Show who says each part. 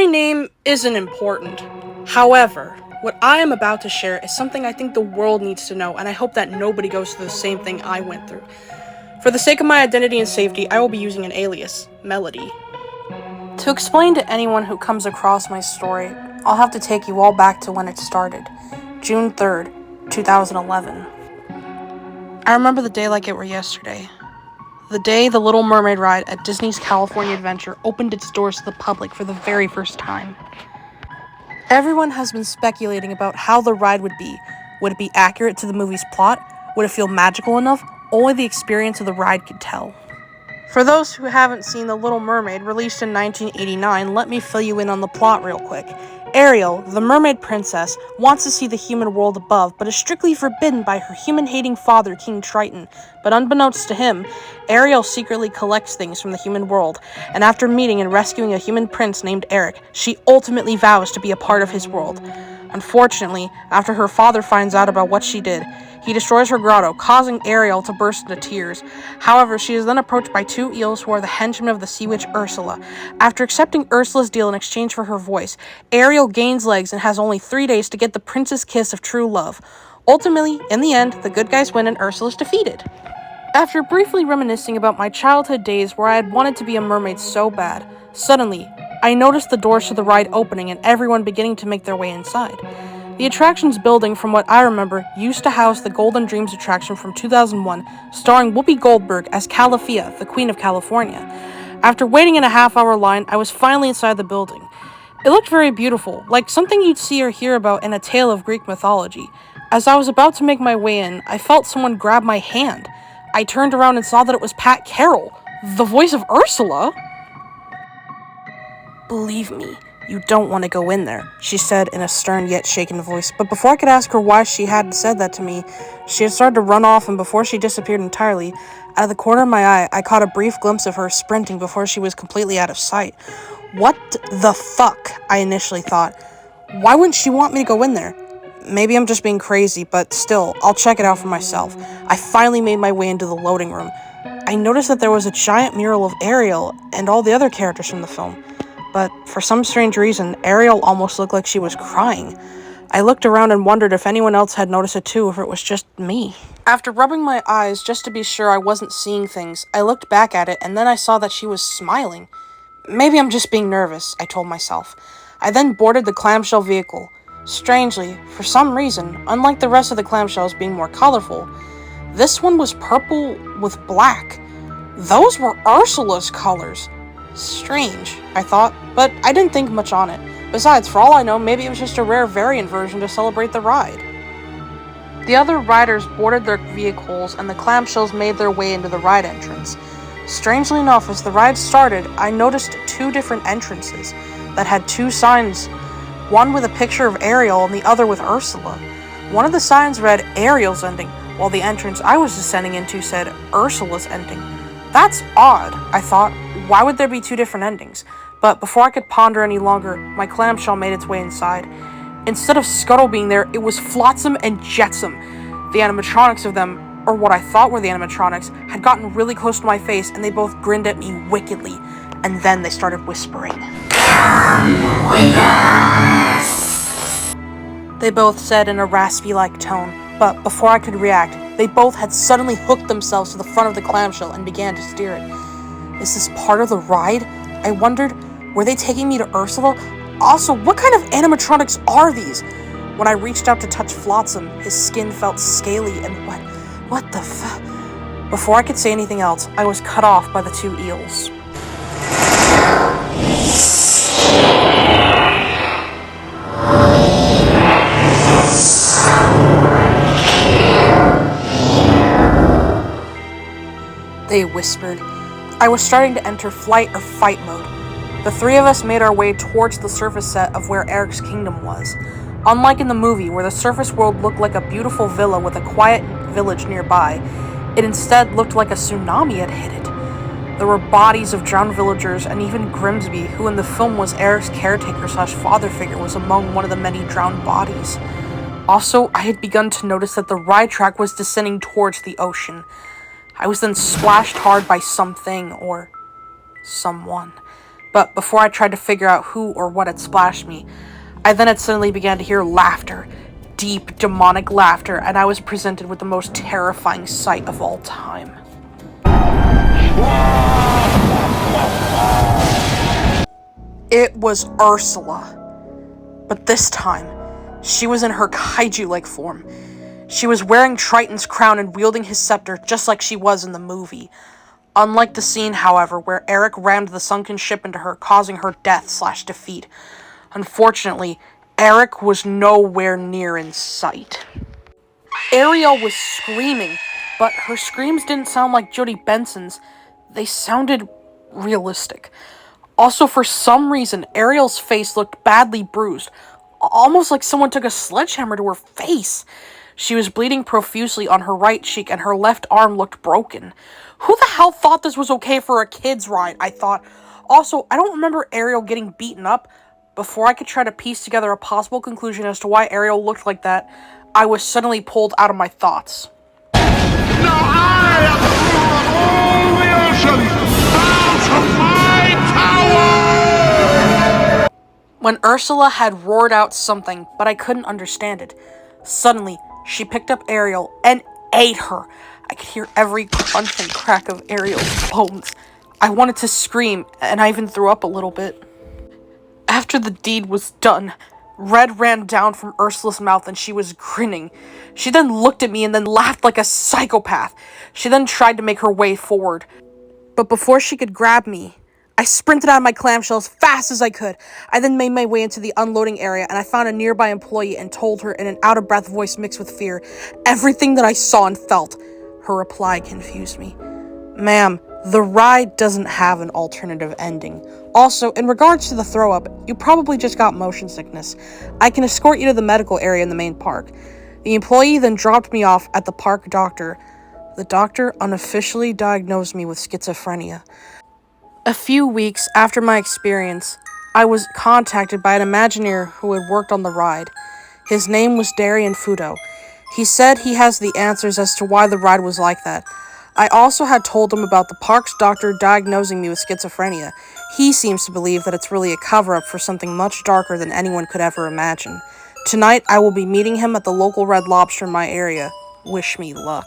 Speaker 1: My name isn't important. However, what I am about to share is something I think the world needs to know, and I hope that nobody goes through the same thing I went through. For the sake of my identity and safety, I will be using an alias, Melody. To explain to anyone who comes across my story, I'll have to take you all back to when it started, June 3rd, 2011. I remember the day like it were yesterday. The day the Little Mermaid ride at Disney's California Adventure opened its doors to the public for the very first time. Everyone has been speculating about how the ride would be. Would it be accurate to the movie's plot? Would it feel magical enough? Only the experience of the ride could tell. For those who haven't seen The Little Mermaid, released in 1989, let me fill you in on the plot real quick. Ariel, the mermaid princess, wants to see the human world above, but is strictly forbidden by her human-hating father, King Triton. But unbeknownst to him, Ariel secretly collects things from the human world, and after meeting and rescuing a human prince named Eric, she ultimately vows to be a part of his world. Unfortunately, after her father finds out about what she did, he destroys her grotto, causing Ariel to burst into tears. However, she is then approached by two eels who are the henchmen of the sea witch Ursula. After accepting Ursula's deal in exchange for her voice, Ariel gains legs and has only 3 days to get the prince's kiss of true love. Ultimately, in the end, the good guys win and Ursula is defeated. After briefly reminiscing about my childhood days where I had wanted to be a mermaid so bad, suddenly, I noticed the doors to the ride opening and everyone beginning to make their way inside. The attractions building, from what I remember, used to house the Golden Dreams attraction from 2001, starring Whoopi Goldberg as Calafia, the Queen of California. After waiting in a half-hour line, I was finally inside the building. It looked very beautiful, like something you'd see or hear about in a tale of Greek mythology. As I was about to make my way in, I felt someone grab my hand. I turned around and saw that it was Pat Carroll, the voice of Ursula. "Believe me, you don't want to go in there," she said in a stern yet shaken voice. But before I could ask her why she had said that to me, she had started to run off, and before she disappeared entirely, out of the corner of my eye, I caught a brief glimpse of her sprinting before she was completely out of sight. What the fuck, I initially thought. Why wouldn't she want me to go in there? Maybe I'm just being crazy, but still, I'll check it out for myself. I finally made my way into the loading room. I noticed that there was a giant mural of Ariel and all the other characters from the film. But for some strange reason, Ariel almost looked like she was crying. I looked around and wondered if anyone else had noticed it too, or if it was just me. After rubbing my eyes just to be sure I wasn't seeing things, I looked back at it and then I saw that she was smiling. Maybe I'm just being nervous, I told myself. I then boarded the clamshell vehicle. Strangely, for some reason, unlike the rest of the clamshells being more colorful, this one was purple with black. Those were Ursula's colors. Strange, I thought, but I didn't think much on it. Besides, for all I know, maybe it was just a rare variant version to celebrate the ride. The other riders boarded their vehicles and the clamshells made their way into the ride entrance. Strangely enough, as the ride started, I noticed two different entrances that had two signs, one with a picture of Ariel and the other with Ursula. One of the signs read Ariel's ending, while the entrance I was descending into said Ursula's ending. That's odd, I thought. Why would there be two different endings? But before I could ponder any longer, my clamshell made its way inside. Instead of Scuttle being there, it was Flotsam and Jetsam. The animatronics of them, or what I thought were the animatronics, had gotten really close to my face and they both grinned at me wickedly. And then they started whispering. "Come with us," they both said in a raspy-like tone. But before I could react, they both had suddenly hooked themselves to the front of the clamshell and began to steer it. Is this part of the ride? I wondered. Were they taking me to Ursula? Also, what kind of animatronics are these? When I reached out to touch Flotsam, his skin felt scaly and wet. What the fuck? Before I could say anything else, I was cut off by the two eels. They whispered. I was starting to enter flight or fight mode. The three of us made our way towards the surface set of where Eric's kingdom was. Unlike in the movie, where the surface world looked like a beautiful villa with a quiet village nearby, it instead looked like a tsunami had hit it. There were bodies of drowned villagers, and even Grimsby, who in the film was Eric's caretaker/father figure, was among one of the many drowned bodies. Also, I had begun to notice that the ride track was descending towards the ocean. I was then splashed hard by something or someone. But before I tried to figure out who or what had splashed me, I then had suddenly began to hear laughter, deep, demonic laughter, and I was presented with the most terrifying sight of all time. It was Ursula. But this time, she was in her kaiju-like form. She was wearing Triton's crown and wielding his scepter just like she was in the movie. Unlike the scene, however, where Eric rammed the sunken ship into her, causing her death/defeat. Unfortunately, Eric was nowhere near in sight. Ariel was screaming, but her screams didn't sound like Jodie Benson's. They sounded realistic. Also, for some reason, Ariel's face looked badly bruised, almost like someone took a sledgehammer to her face. She was bleeding profusely on her right cheek, and her left arm looked broken. Who the hell thought this was okay for a kid's ride, I thought. Also, I don't remember Ariel getting beaten up. Before I could try to piece together a possible conclusion as to why Ariel looked like that, I was suddenly pulled out of my thoughts.
Speaker 2: Now I am the ruler of all the ocean! Bow to my power!
Speaker 1: When Ursula had roared out something, but I couldn't understand it, suddenly she picked up Ariel and ate her. I could hear every crunch and crack of Ariel's bones. I wanted to scream, and I even threw up a little bit. After the deed was done, red ran down from Ursula's mouth and she was grinning. She then looked at me and then laughed like a psychopath. She then tried to make her way forward. But before she could grab me, I sprinted out of my clamshell as fast as I could. I then made my way into the unloading area and I found a nearby employee and told her in an out-of-breath voice mixed with fear everything that I saw and felt. Her reply confused me. Ma'am, the ride doesn't have an alternative ending. Also, in regards to the throw-up, you probably just got motion sickness. I can escort you to the medical area in the main park. The employee then dropped me off at the park doctor. The doctor unofficially diagnosed me with schizophrenia. A few weeks after my experience, I was contacted by an Imagineer who had worked on the ride. His name was Darian Fudo. He said he has the answers as to why the ride was like that. I also had told him about the park's doctor diagnosing me with schizophrenia. He seems to believe that it's really a cover-up for something much darker than anyone could ever imagine. Tonight, I will be meeting him at the local Red Lobster in my area. Wish me luck.